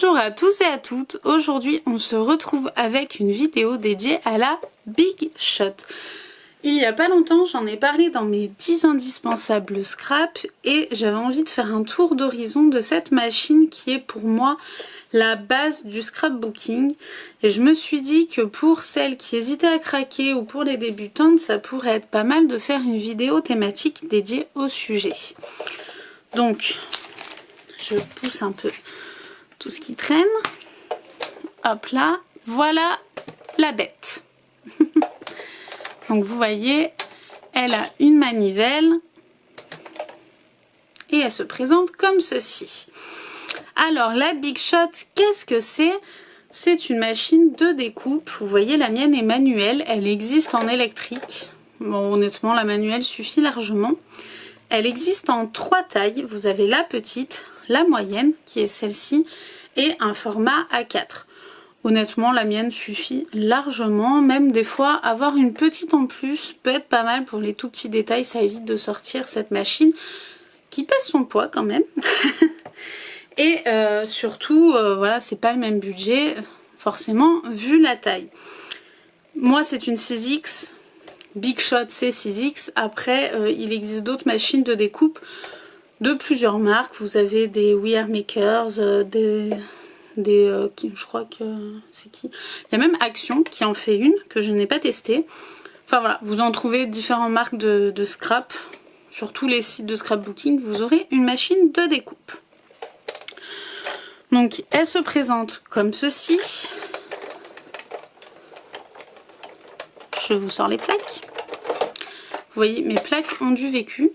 Bonjour à tous et à toutes, aujourd'hui on se retrouve avec une vidéo dédiée à la Big Shot. Il y a pas longtemps j'en ai parlé dans mes 10 indispensables scrap et j'avais envie de faire un tour d'horizon de cette machine qui est pour moi la base du scrapbooking. Et je me suis dit que pour celles qui hésitaient à craquer ou pour les débutantes, ça pourrait être pas mal de faire une vidéo thématique dédiée au sujet. Donc, je pousse un peu tout ce qui traîne. Hop là, voilà la bête. Donc vous voyez, elle a une manivelle et elle se présente comme ceci. Alors la Big Shot, qu'est-ce que c'est? C'est une machine de découpe. Vous voyez, la mienne est manuelle, elle existe en électrique. Bon, honnêtement, la manuelle suffit largement. Elle existe en 3 tailles. Vous avez la petite, la moyenne, qui est celle-ci, et un format A4. Honnêtement, la mienne suffit largement. Même des fois, avoir une petite en plus peut être pas mal pour les tout petits détails. Ça évite de sortir cette machine qui pèse son poids quand même. Et surtout, voilà, c'est pas le même budget, forcément, vu la taille. Moi, c'est une 6X. Big Shot, c'est 6X. Après, il existe d'autres machines de découpe de plusieurs marques. Vous avez des We Are Makers, je crois que c'est qui. Il y a même Action qui en fait une que je n'ai pas testée. Enfin voilà, vous en trouvez différentes marques de scrap. Sur tous les sites de scrapbooking, vous aurez une machine de découpe. Donc elle se présente comme ceci. Je vous sors les plaques. Vous voyez, mes plaques ont du vécu.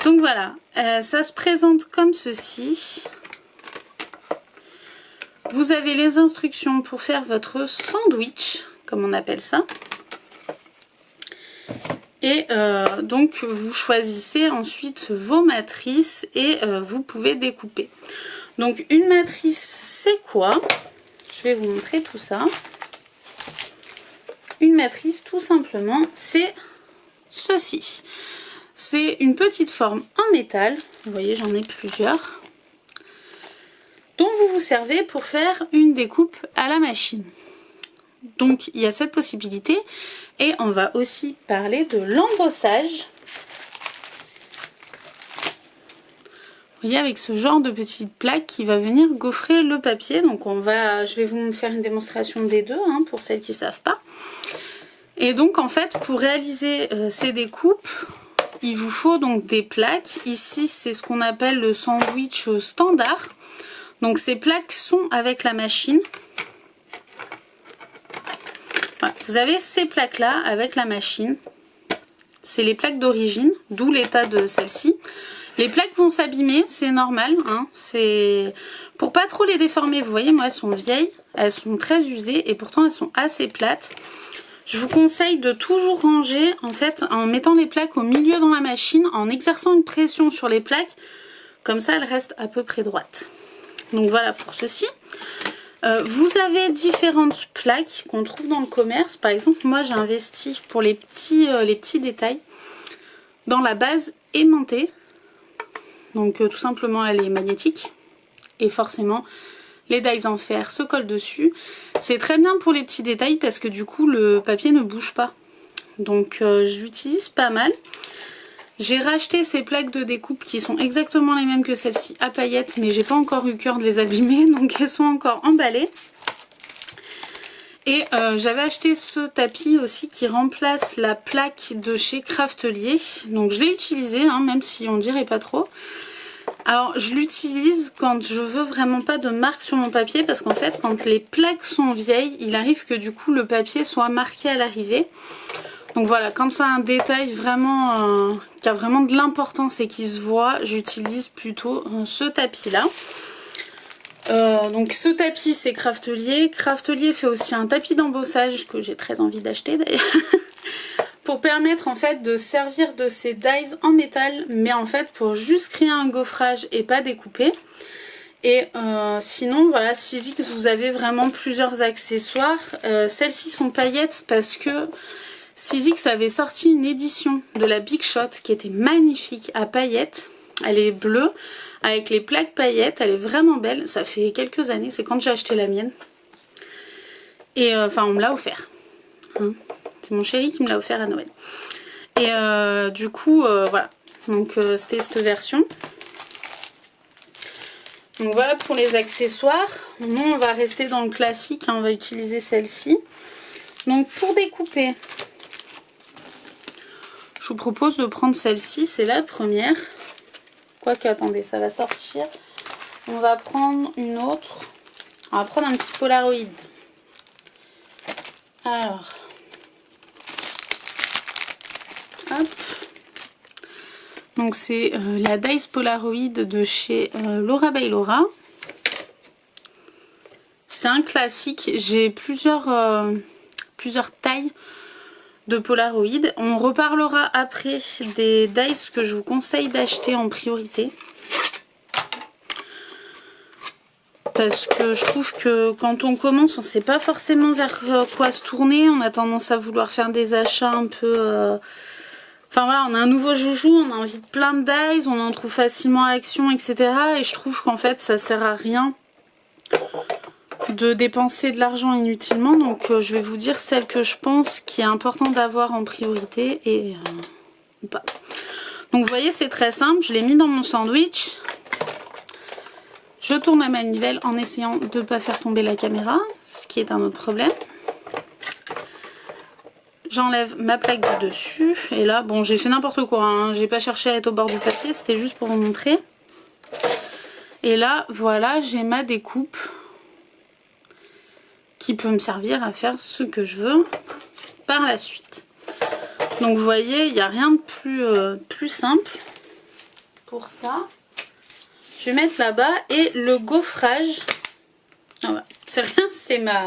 Donc voilà, ça se présente comme ceci. Vous avez les instructions pour faire votre sandwich, comme on appelle ça. Et donc vous choisissez ensuite vos matrices et vous pouvez découper. Donc une matrice, c'est quoi? Je vais vous montrer tout ça. Une matrice, tout simplement, c'est ceci. C'est une petite forme en métal. Vous voyez, j'en ai plusieurs. Dont vous vous servez pour faire une découpe à la machine. Donc il y a cette possibilité. Et on va aussi parler de l'embossage. Vous voyez, avec ce genre de petite plaque qui va venir gaufrer le papier. Donc je vais vous faire une démonstration des deux, hein, pour celles qui ne savent pas. Et donc en fait, pour réaliser ces découpes, il vous faut donc des plaques. Ici, c'est ce qu'on appelle le sandwich standard. Donc ces plaques sont avec la machine. Voilà, vous avez ces plaques-là avec la machine. C'est les plaques d'origine, d'où l'état de celle-ci. Les plaques vont s'abîmer, c'est normal, hein. C'est pour pas trop les déformer. Vous voyez, moi elles sont vieilles, elles sont très usées et pourtant elles sont assez plates. Je vous conseille de toujours ranger en fait en mettant les plaques au milieu dans la machine, en exerçant une pression sur les plaques, comme ça elles restent à peu près droites. Donc voilà pour ceci. Vous avez différentes plaques qu'on trouve dans le commerce. Par exemple, moi j'ai investi pour les petits détails dans la base aimantée. Donc tout simplement elle est magnétique et forcément les dies en fer se collent dessus. C'est très bien pour les petits détails parce que du coup le papier ne bouge pas. Donc je l'utilise pas mal. J'ai racheté ces plaques de découpe qui sont exactement les mêmes que celles-ci à paillettes, mais j'ai pas encore eu cœur de les abîmer, donc elles sont encore emballées. Et j'avais acheté ce tapis aussi qui remplace la plaque de chez Craftelier. Donc je l'ai utilisé, hein, même si on dirait pas trop. Alors je l'utilise quand je veux vraiment pas de marque sur mon papier, parce qu'en fait quand les plaques sont vieilles, il arrive que du coup le papier soit marqué à l'arrivée. Donc voilà, quand ça a un détail vraiment qui a vraiment de l'importance et qui se voit, j'utilise plutôt ce tapis là. Donc ce tapis c'est Craftelier. Craftelier fait aussi un tapis d'embossage que j'ai très envie d'acheter d'ailleurs. Pour permettre en fait de servir de ces dies en métal, mais en fait pour juste créer un gaufrage et pas découper. Et sinon voilà, 6X vous avez vraiment plusieurs accessoires. Celles-ci sont paillettes parce que 6X avait sorti une édition de la Big Shot qui était magnifique à paillettes. Elle est bleue avec les plaques paillettes. Elle est vraiment belle. Ça fait quelques années. C'est quand j'ai acheté la mienne. Et enfin, on me l'a offert. Hein, c'est mon chéri qui me l'a offert à Noël. Et du coup, voilà. Donc, c'était cette version. Donc, voilà pour les accessoires. Nous, on va rester dans le classique. Hein, on va utiliser celle-ci. Donc, pour découper, je vous propose de prendre celle-ci. C'est la première. Quoique, attendez, ça va sortir. On va prendre une autre. On va prendre un petit Polaroid. Alors, hop. Donc c'est la Dice Polaroid de chez Laura by Laura. C'est un classique. J'ai plusieurs tailles de Polaroid. On reparlera après des Dice que je vous conseille d'acheter en priorité. Parce que je trouve que quand on commence, on ne sait pas forcément vers quoi se tourner. On a tendance à vouloir faire des achats un peu... Enfin voilà, on a un nouveau joujou, on a envie de plein de dies, on en trouve facilement à Action, etc. Et je trouve qu'en fait, ça sert à rien de dépenser de l'argent inutilement. Donc je vais vous dire celle que je pense qui est important d'avoir en priorité et ou pas. Donc vous voyez, c'est très simple. Je l'ai mis dans mon sandwich. Je tourne la manivelle en essayant de ne pas faire tomber la caméra, ce qui est un autre problème. J'enlève ma plaque du dessus. Et là, bon, j'ai fait n'importe quoi. Hein. J'ai pas cherché à être au bord du papier, c'était juste pour vous montrer. Et là, voilà, j'ai ma découpe qui peut me servir à faire ce que je veux par la suite. Donc vous voyez, il n'y a rien de plus simple pour ça. Je vais mettre là-bas et le gaufrage, ah ouais, c'est rien, c'est ma...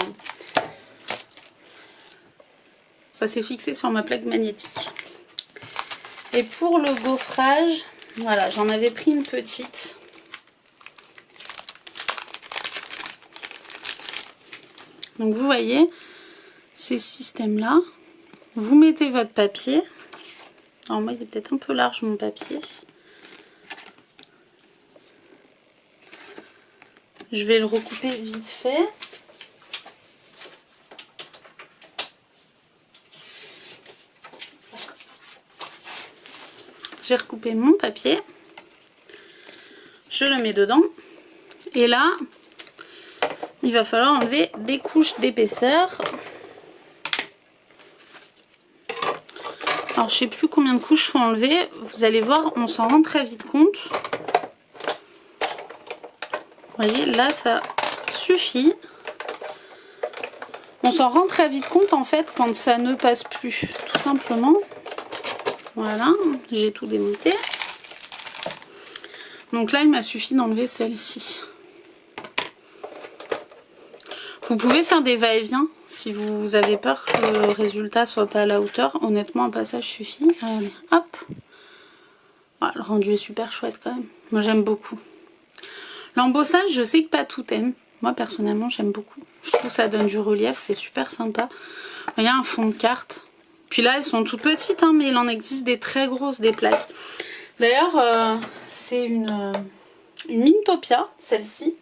Ça s'est fixé sur ma plaque magnétique. Et pour le gaufrage, voilà, j'en avais pris une petite. Donc vous voyez, ces systèmes-là, vous mettez votre papier. Alors moi, il est peut-être un peu large mon papier. Je vais le recouper vite fait. J'ai recoupé mon papier. Je le mets dedans. Et là, il va falloir enlever des couches d'épaisseur. Alors, je sais plus combien de couches faut enlever. Vous allez voir, on s'en rend très vite compte. Vous voyez, là, ça suffit. On s'en rend très vite compte, en fait, quand ça ne passe plus. Tout simplement. Voilà, j'ai tout démonté. Donc là, il m'a suffi d'enlever celle-ci. Vous pouvez faire des va-et-vient si vous avez peur que le résultat soit pas à la hauteur. Honnêtement, un passage suffit. Allez, hop. Ah, le rendu est super chouette quand même. Moi, j'aime beaucoup. L'embossage, je sais que pas tout aime. Moi, personnellement, j'aime beaucoup. Je trouve que ça donne du relief, c'est super sympa. Il y a un fond de carte. Puis là, elles sont toutes petites, hein, mais il en existe des très grosses, des plaques. D'ailleurs, c'est une Mintopia, celle-ci.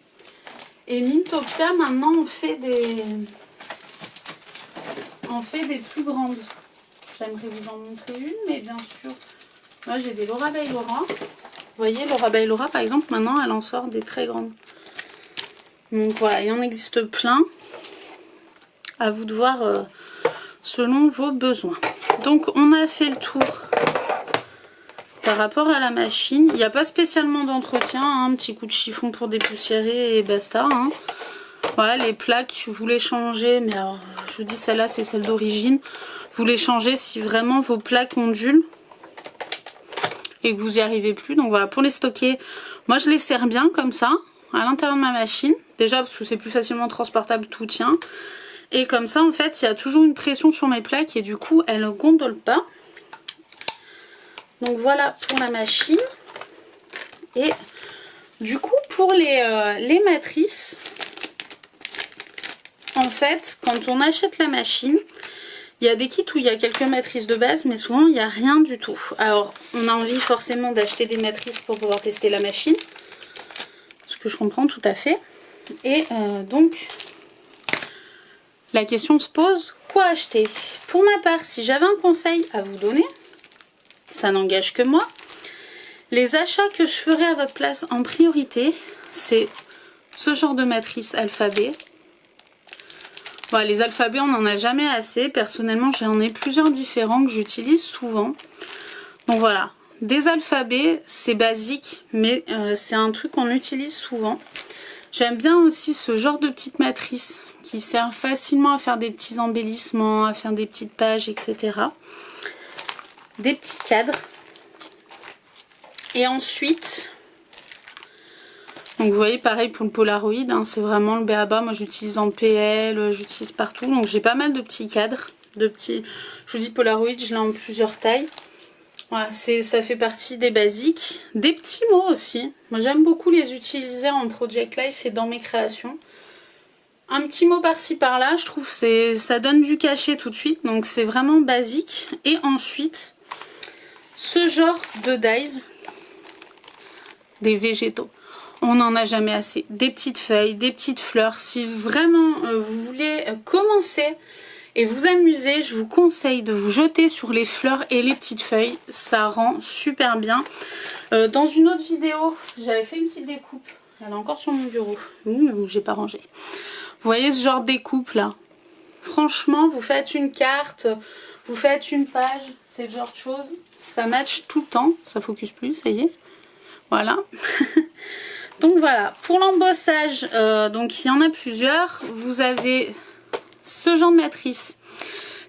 Et Mintopia, maintenant, on fait des plus grandes. J'aimerais vous en montrer une, mais bien sûr, moi, j'ai des Laura by Laura. Vous voyez, Laura by Laura, par exemple, maintenant, elle en sort des très grandes. Donc voilà, il y en existe plein. À vous de voir selon vos besoins. Donc, on a fait le tour par rapport à la machine. Il n'y a pas spécialement d'entretien. Hein, un petit coup de chiffon pour dépoussiérer et basta. Hein. Voilà, les plaques, vous les changez. Mais alors, je vous dis, celle-là, c'est celle d'origine. Vous les changez si vraiment vos plaques ondulent et que vous n'y arrivez plus. Donc voilà, pour les stocker, moi je les serre bien comme ça à l'intérieur de ma machine. Déjà parce que c'est plus facilement transportable, tout tient. Et comme ça, en fait, il y a toujours une pression sur mes plaques et du coup, elles ne gondolent pas. Donc voilà pour la machine. Et du coup, pour les matrices, en fait, quand on achète la machine, Il y a des kits où il y a quelques matrices de base, mais souvent il n'y a rien du tout. Alors on a envie forcément d'acheter des matrices pour pouvoir tester la machine, ce que je comprends tout à fait. Et donc la question se pose, quoi acheter? Pour ma part, si j'avais un conseil à vous donner, ça n'engage que moi. Les achats que je ferai à votre place en priorité, c'est ce genre de matrice alphabet. Voilà, les alphabets, on n'en a jamais assez. Personnellement, j'en ai plusieurs différents que j'utilise souvent. Donc voilà, des alphabets, c'est basique, mais c'est un truc qu'on utilise souvent. J'aime bien aussi ce genre de petites matrices qui servent facilement à faire des petits embellissements, à faire des petites pages, etc. Des petits cadres. Et ensuite, donc vous voyez pareil pour le Polaroid, hein, c'est vraiment le b.a.-ba. Moi j'utilise en PL, j'utilise partout. Donc j'ai pas mal de petits cadres, je vous dis Polaroid, je l'ai en plusieurs tailles. Voilà, ça fait partie des basiques. Des petits mots aussi. Moi j'aime beaucoup les utiliser en Project Life et dans mes créations. Un petit mot par-ci par-là, je trouve ça donne du cachet tout de suite. Donc c'est vraiment basique. Et ensuite, ce genre de dies, des végétaux. On n'en a jamais assez. Des petites feuilles, des petites fleurs. Si vraiment vous voulez commencer et vous amuser, je vous conseille de vous jeter sur les fleurs et les petites feuilles. Ça rend super bien. Dans une autre vidéo, j'avais fait une petite découpe. Elle est encore sur mon bureau. J'ai pas rangé. Vous voyez ce genre de découpe là? Franchement, vous faites une carte, vous faites une page, c'est le genre de choses. Ça match tout le temps. Ça focus plus, ça y est. Voilà. Donc voilà, pour l'embossage, donc il y en a plusieurs. Vous avez ce genre de matrice.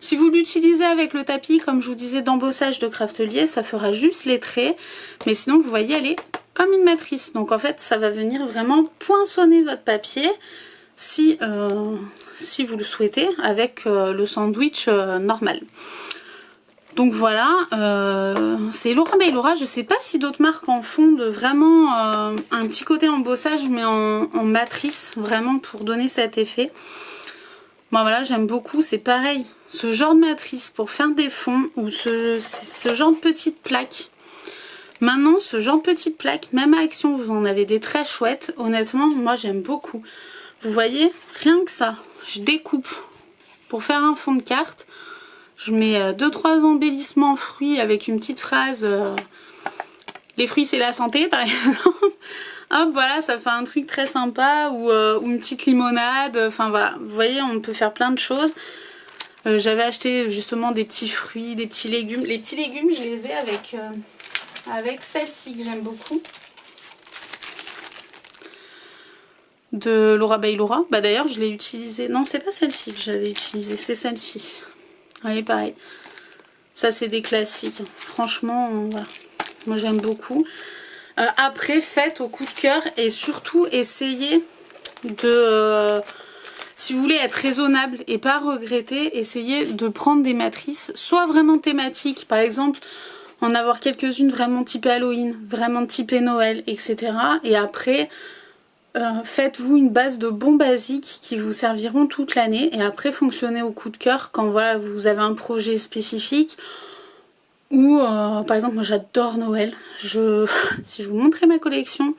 Si vous l'utilisez avec le tapis, comme je vous disais, d'embossage de Craftelier, ça fera juste les traits. Mais sinon, vous voyez, elle est comme une matrice. Donc en fait, ça va venir vraiment poinçonner votre papier si vous le souhaitez, avec le sandwich normal. Donc voilà, c'est Laura by Laura. Je ne sais pas si d'autres marques en font de vraiment un petit côté embossage, mais en matrice, vraiment pour donner cet effet. Moi voilà, j'aime beaucoup, c'est pareil. Ce genre de matrice pour faire des fonds ou ce genre de petites plaques. Maintenant, ce genre de petites plaques, même à Action, vous en avez des très chouettes. Honnêtement, moi j'aime beaucoup. Vous voyez, rien que ça, je découpe pour faire un fond de carte. Je mets 2-3 embellissements fruits avec une petite phrase les fruits c'est la santé par exemple. Hop, voilà, ça fait un truc très sympa. Ou une petite limonade. Enfin voilà, vous voyez, on peut faire plein de choses. J'avais acheté justement des petits fruits, des petits légumes. Les petits légumes, je les ai avec celle-ci que j'aime beaucoup. De Laura by Laura. Bah d'ailleurs, je l'ai utilisée. Non, c'est pas celle-ci que j'avais utilisée, c'est celle-ci. Ouais, pareil. Ça, c'est des classiques. Franchement, voilà. Moi, j'aime beaucoup. Après, faites au coup de cœur et surtout, essayez de... si vous voulez être raisonnable et pas regretter, essayez de prendre des matrices, soit vraiment thématiques, par exemple, en avoir quelques-unes vraiment typées Halloween, vraiment typées Noël, etc. Et après... faites-vous une base de bons basiques qui vous serviront toute l'année et après fonctionnez au coup de cœur quand voilà, vous avez un projet spécifique ou par exemple moi j'adore Noël. Si je vous montrais ma collection,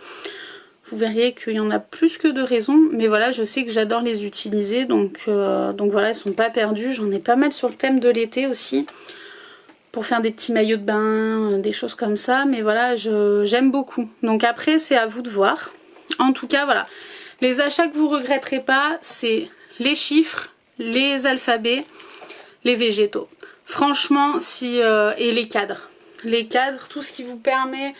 vous verriez qu'il y en a plus que de raisons, mais voilà, je sais que j'adore les utiliser, donc voilà, elles sont pas perdues. J'en ai pas mal sur le thème de l'été aussi pour faire des petits maillots de bain, des choses comme ça, mais voilà, j'aime beaucoup. Donc après c'est à vous de voir. En tout cas, voilà, les achats que vous ne regretterez pas, c'est les chiffres, les alphabets, les végétaux. Franchement, et les cadres. Les cadres, tout ce qui vous permet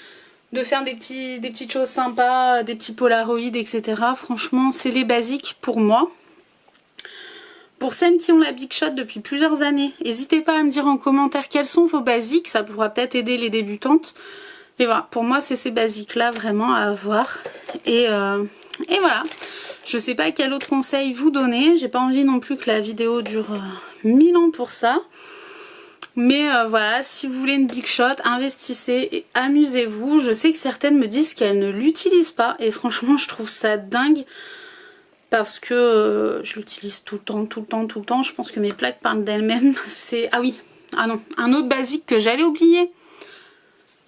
de faire des petites choses sympas, des petits polaroïdes, etc. Franchement, c'est les basiques pour moi. Pour celles qui ont la Big Shot depuis plusieurs années, n'hésitez pas à me dire en commentaire quels sont vos basiques, ça pourra peut-être aider les débutantes. Mais voilà, pour moi c'est ces basiques là vraiment à avoir. Et voilà, je sais pas quel autre conseil vous donner. J'ai pas envie non plus que la vidéo dure 1000 ans pour ça. Mais voilà, si vous voulez une Big Shot, investissez et amusez-vous. Je sais que certaines me disent qu'elles ne l'utilisent pas. Et franchement je trouve ça dingue parce que je l'utilise tout le temps, tout le temps, tout le temps. Je pense que mes plaques parlent d'elles-mêmes. C'est... Ah oui, ah non, un autre basique que j'allais oublier.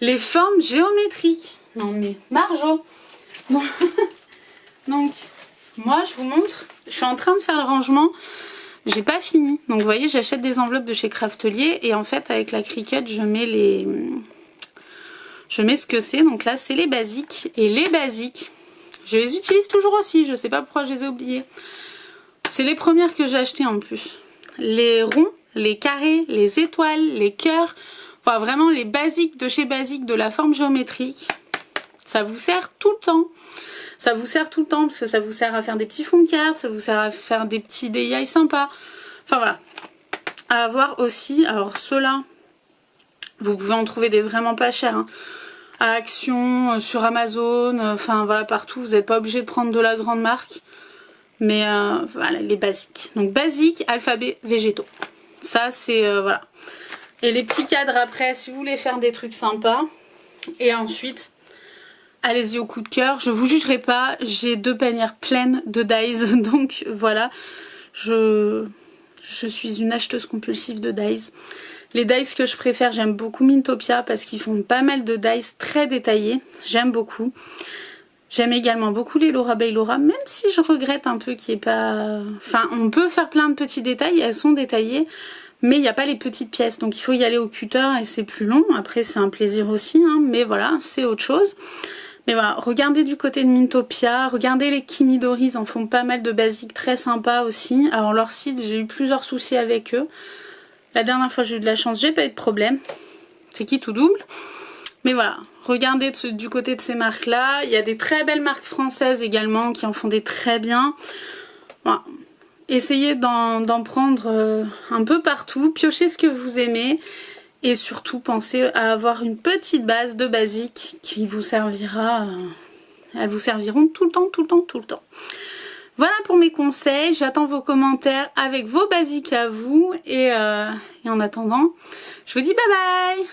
Les formes géométriques. Non mais, Marjo. Non. Donc, moi je vous montre, je suis en train de faire le rangement. J'ai pas fini. Donc vous voyez, j'achète des enveloppes de chez Craftelier et en fait avec la Cricut, je mets ce que c'est. Donc là, c'est les basiques. Et les basiques, je les utilise toujours aussi. Je sais pas pourquoi je les ai oubliées. C'est les premières que j'ai achetées en plus. Les ronds, les carrés, les étoiles, les cœurs. Enfin, vraiment les basiques de chez Basique de la forme géométrique. Ça vous sert tout le temps. Ça vous sert tout le temps parce que ça vous sert à faire des petits fonds de cartes, ça vous sert à faire des petits DIY sympas. Enfin voilà. À avoir aussi, alors ceux-là, vous pouvez en trouver des vraiment pas chers. Hein. À Action, sur Amazon, enfin voilà, partout. Vous n'êtes pas obligé de prendre de la grande marque. Mais voilà, les basiques. Donc basique, alphabet, végétaux. Ça c'est, voilà. Et les petits cadres après, si vous voulez faire des trucs sympas. Et ensuite... allez-y au coup de cœur, je vous jugerai pas, j'ai 2 panières pleines de dies, donc voilà, je suis une acheteuse compulsive de dies. Les dies que je préfère, j'aime beaucoup Mintopia parce qu'ils font pas mal de dies très détaillés, j'aime beaucoup. J'aime également beaucoup les Laura Bailora, même si je regrette un peu qu'il n'y ait pas... Enfin, on peut faire plein de petits détails, elles sont détaillées, mais il n'y a pas les petites pièces, donc il faut y aller au cutter et c'est plus long. Après, c'est un plaisir aussi, hein, mais voilà, c'est autre chose. Mais voilà, regardez du côté de Mintopia, regardez les Kimidori, ils en font pas mal de basiques très sympas aussi. Alors leur site, j'ai eu plusieurs soucis avec eux. La dernière fois j'ai eu de la chance, j'ai pas eu de problème. C'est qui tout double. Mais voilà, regardez du côté de ces marques-là. Il y a des très belles marques françaises également qui en font des très bien. Voilà. Essayez d'en prendre un peu partout, piochez ce que vous aimez. Et surtout, pensez à avoir une petite base de basiques qui vous servira. Elles vous serviront tout le temps, tout le temps, tout le temps. Voilà pour mes conseils. J'attends vos commentaires avec vos basiques à vous. Et en attendant, je vous dis bye bye!